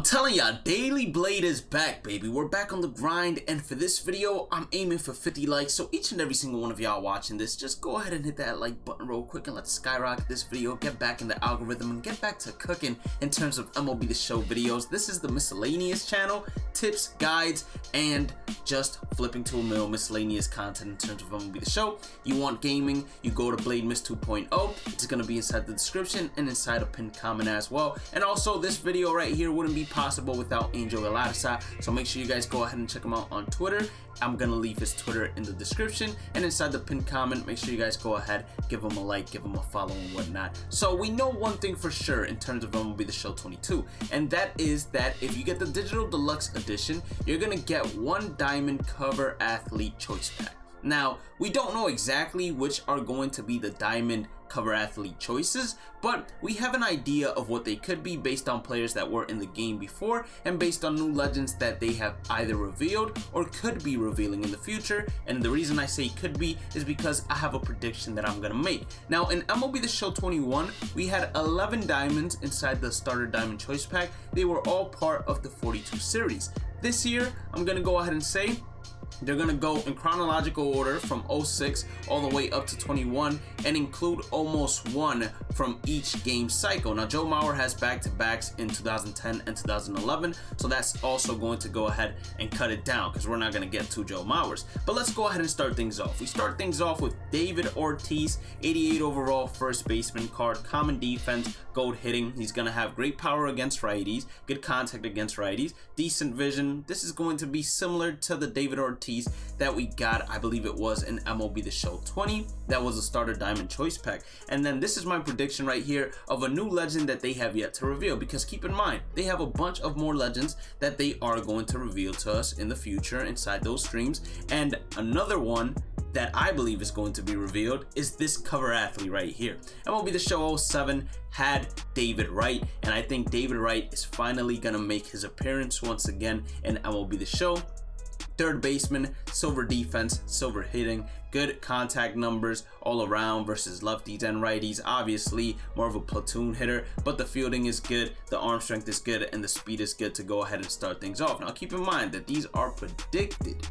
telling ya, Daily Blade is back, baby. We're back on the grind, and for this video, I'm aiming for 50 likes. So each and every single one of y'all watching this, just go ahead and hit that like button real quick and let's skyrocket this video, get back in the algorithm, and get back to cooking in terms of MLB The Show videos. This is the miscellaneous channel, tips, guides, and just flipping to a mill miscellaneous content in terms of MLB The Show. You want gaming, you go to Bhlademyst 2.0. It's gonna be inside the description and inside a pinned comment as well. And also, this video right here wouldn't be possible without Angel LYLT, so make sure you guys go ahead and check him out on Twitter. I'm gonna leave his Twitter in the description and inside the pinned comment. Make sure you guys go ahead, give him a like, give him a follow and whatnot. So we know one thing for sure in terms of MLB The Show 22, and that is that if you get the digital deluxe edition, you're gonna get one diamond cover athlete choice pack. Now, we don't know exactly which are going to be the diamond cover athlete choices, but we have an idea of what they could be based on players that were in the game before and based on new legends that they have either revealed or could be revealing in the future. And the reason I say could be is because I have a prediction that I'm gonna make. Now, in MLB The Show 21, we had 11 diamonds inside the starter diamond choice pack. They were all part of the 42 series. This year, I'm gonna go ahead and say they're gonna go in chronological order from 06 all the way up to 21 and include almost one from each game cycle. Now, Joe Mauer has back-to-backs in 2010 and 2011, so that's also going to go ahead and cut it down because we're not gonna get two Joe Mauers. But let's go ahead and start things off. We start things off with David Ortiz, 88 overall first baseman card, common defense, gold hitting. He's gonna have great power against righties, good contact against righties, decent vision. This is going to be similar to the David Ortiz that we got, I believe it was in MLB The Show 20. That was a starter diamond choice pack. And then this is my prediction right here of a new legend that they have yet to reveal, because keep in mind, they have a bunch of more legends that they are going to reveal to us in the future inside those streams. And another one that I believe is going to be revealed is this cover athlete right here. MLB The Show 07 had David Wright, and I think David Wright is finally gonna make his appearance once again in MLB The Show. Third baseman, silver defense, silver hitting, good contact numbers all around versus lefties and righties. Obviously more of a platoon hitter, but the fielding is good, the arm strength is good, and the speed is good to go ahead and start things off. Now keep in mind that these are predicted.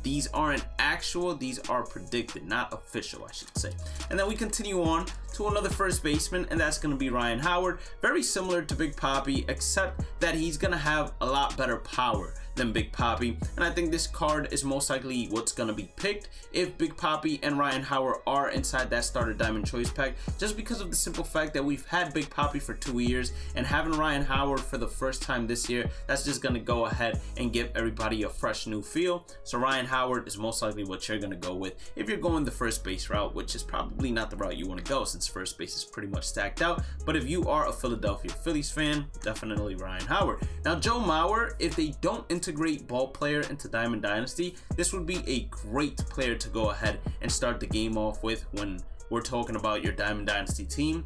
These aren't actual, these are predicted, not official, I should say. And then we continue on to another first baseman, and that's going to be Ryan Howard. Very similar to Big Papi, except that he's going to have a lot better power than Big Papi. And I think this card is most likely what's going to be picked if Big Papi and Ryan Howard are inside that starter diamond choice pack, just because of the simple fact that we've had Big Papi for 2 years, and having Ryan Howard for the first time this year, that's just going to go ahead and give everybody a fresh new feel. So Ryan Howard is most likely what you're going to go with if you're going the first base route, which is probably not the route you want to go since first base is pretty much stacked out. But if you are a Philadelphia Phillies fan, definitely Ryan Howard. Now, Joe Mauer, if they don't integrate ball player into Diamond Dynasty, this would be a great player to go ahead and start the game off with when we're talking about your Diamond Dynasty team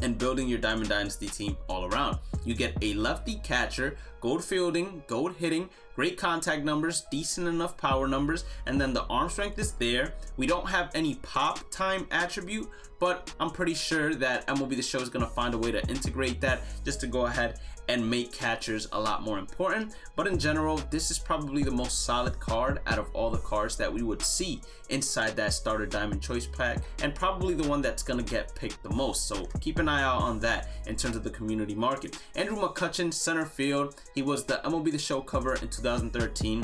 and building your Diamond Dynasty team all around. You get a lefty catcher, gold fielding, gold hitting, great contact numbers, decent enough power numbers, and then the arm strength is there. We don't have any pop time attribute, but I'm pretty sure that MLB The Show is going to find a way to integrate that just to go ahead and make catchers a lot more important. But in general, this is probably the most solid card out of all the cards that we would see inside that starter diamond choice pack, and probably the one that's going to get picked the most. So keep an eye out on that in terms of the community market. Andrew McCutchen, center field. He was the MLB The Show cover in 2013.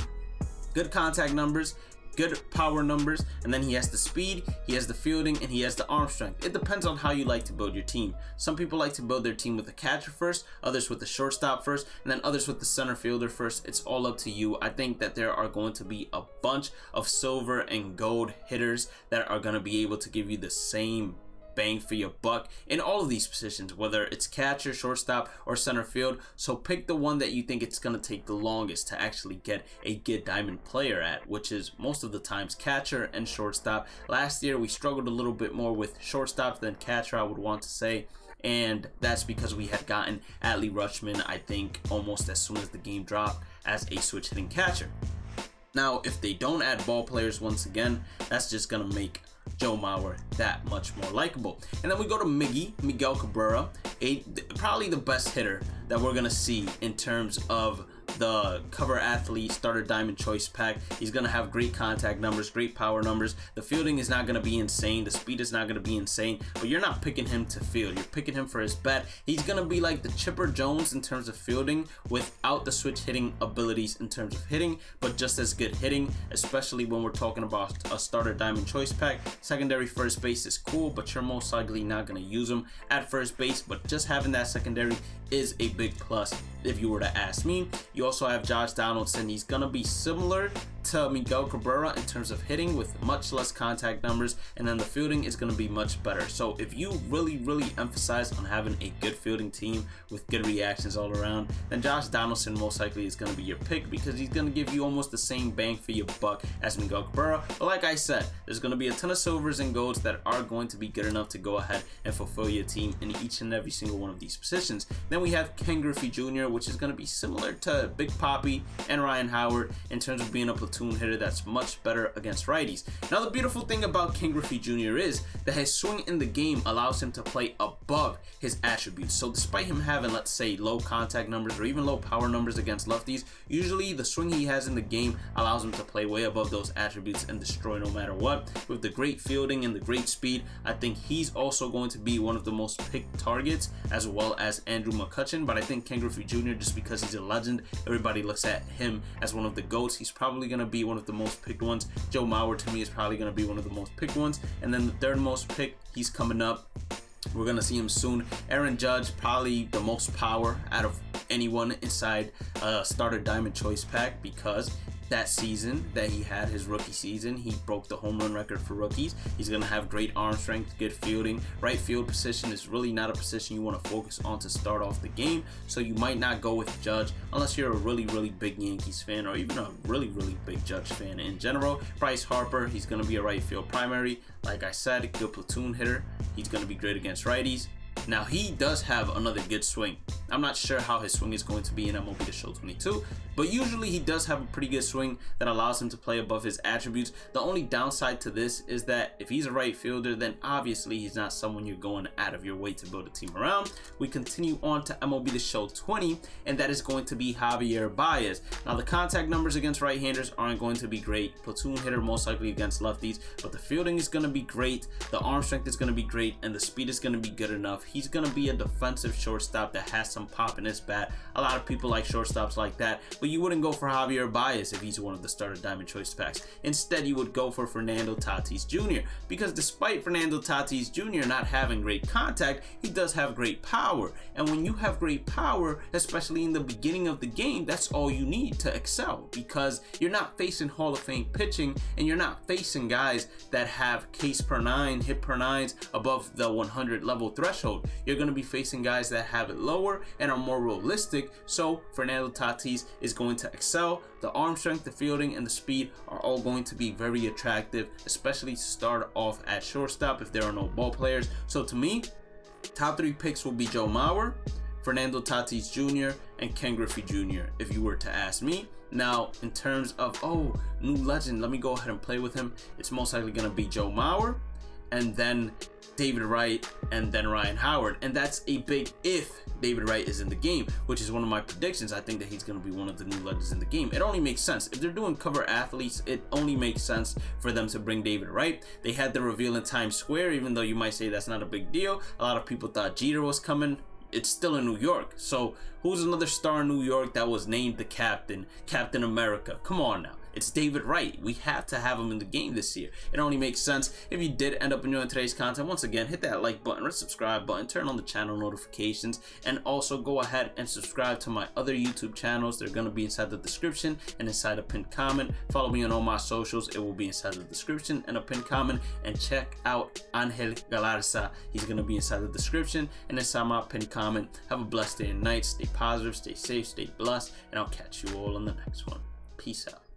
Good contact numbers, good power numbers, and then he has the speed, he has the fielding, and he has the arm strength. It depends on how you like to build your team. Some people like to build their team with the catcher first, others with the shortstop first, and then others with the center fielder first. It's all up to you. I think that there are going to be a bunch of silver and gold hitters that are going to be able to give you the same bang for your buck in all of these positions, whether it's catcher, shortstop, or center field. So pick the one that you think it's going to take the longest to actually get a good diamond player at, which is most of the times catcher and shortstop. Last year we struggled a little bit more with shortstop than catcher, I would want to say, and that's because we had gotten Adley Rutschman, I think, almost as soon as the game dropped as a switch hitting catcher. Now, if they don't add ball players once again, that's just going to make Joe Mauer that much more likable. And then we go to Miguel Cabrera, probably the best hitter that we're gonna see in terms of the cover athlete starter diamond choice pack. He's gonna have great contact numbers, great power numbers. The fielding is not gonna be insane, the speed is not gonna be insane, but you're not picking him to field, you're picking him for his bat. He's gonna be like the Chipper Jones in terms of fielding without the switch hitting abilities in terms of hitting, but just as good hitting, especially when we're talking about a starter diamond choice pack. Secondary first base is cool, but you're most likely not gonna use him at first base, but just having that secondary is a big plus if you were to ask me. You also have Josh Donaldson. He's gonna be similar to Miguel Cabrera in terms of hitting with much less contact numbers, and then the fielding is going to be much better. So if you really emphasize on having a good fielding team with good reactions all around, then Josh Donaldson most likely is going to be your pick, because he's going to give you almost the same bang for your buck as Miguel Cabrera. But like I said, there's going to be a ton of silvers and golds that are going to be good enough to go ahead and fulfill your team in each and every single one of these positions. Then we have Ken Griffey Jr., which is going to be similar to Big Papi and Ryan Howard in terms of being a platoon hitter that's much better against righties. Now the beautiful thing about Ken Griffey Jr. is that his swing in the game allows him to play above his attributes. So despite him having, let's say, low contact numbers or even low power numbers against lefties, usually the swing he has in the game allows him to play way above those attributes and destroy no matter what. With the great fielding and the great speed, I think he's also going to be one of the most picked targets, as well as Andrew McCutchen. But I think Ken Griffey Jr., just because he's a legend, everybody looks at him as one of the GOATs. He's probably going to be one of the most picked ones. Joe Mauer to me is probably going to be one of the most picked ones, and then the third most picked, he's coming up. We're gonna see him soon. Aaron Judge, probably the most power out of anyone inside starter diamond choice pack, because that season that he had, his rookie season, he broke the home run record for rookies. He's gonna have great arm strength, good fielding. Right field position is really not a position you want to focus on to start off the game, so you might not go with Judge unless you're a really big Yankees fan, or even a really big Judge fan in general. Bryce Harper, he's gonna be a right field primary. Like I said, a good platoon hitter. He's gonna be great against righties. Now he does have another good swing. I'm not sure how his swing is going to be in MLB The Show 22, but usually he does have a pretty good swing that allows him to play above his attributes. The only downside to this is that if he's a right fielder, then obviously he's not someone you're going out of your way to build a team around. We continue on to MLB The Show 20, and that is going to be Javier Baez. Now the contact numbers against right-handers aren't going to be great. Platoon hitter most likely against lefties, but the fielding is going to be great, the arm strength is going to be great, and the speed is going to be good enough. He's going to be a defensive shortstop that has some pop in his bat. A lot of people like shortstops like that, but you wouldn't go for Javier Baez if he's one of the starter diamond choice packs. Instead, you would go for Fernando Tatis Jr., because despite Fernando Tatis Jr. not having great contact, he does have great power. And when you have great power, especially in the beginning of the game, that's all you need to excel, because you're not facing Hall of Fame pitching, and you're not facing guys that have Ks per nine, hit per nines above the 100 level threshold. You're going to be facing guys that have it lower and are more realistic. So Fernando Tatis is going to excel. The arm strength, the fielding, and the speed are all going to be very attractive, especially to start off at shortstop if there are no ball players. So to me, top 3 picks will be Joe Mauer, Fernando Tatis Jr., and Ken Griffey Jr. if you were to ask me. Now, in terms of, new legend, let me go ahead and play with him. It's most likely going to be Joe Mauer, and then David Wright, and then Ryan Howard. And that's a big if David Wright is in the game, which is one of my predictions. I think that he's going to be one of the new legends in the game. It only makes sense. If they're doing cover athletes, it only makes sense for them to bring David Wright. They had the reveal in Times Square, even though you might say that's not a big deal. A lot of people thought Jeter was coming. It's still in New York. So who's another star in New York that was named the captain, Captain America? Come on now. It's David Wright. We have to have him in the game this year. It only makes sense. If you did end up enjoying today's content, once again, hit that like button or subscribe button, turn on the channel notifications, and also go ahead and subscribe to my other YouTube channels. They're going to be inside the description and inside a pinned comment. Follow me on all my socials. It will be inside the description and a pinned comment. And check out Angel Galarza. He's going to be inside the description and inside my pinned comment. Have a blessed day and night. Stay positive, stay safe, stay blessed, and I'll catch you all on the next one. Peace out.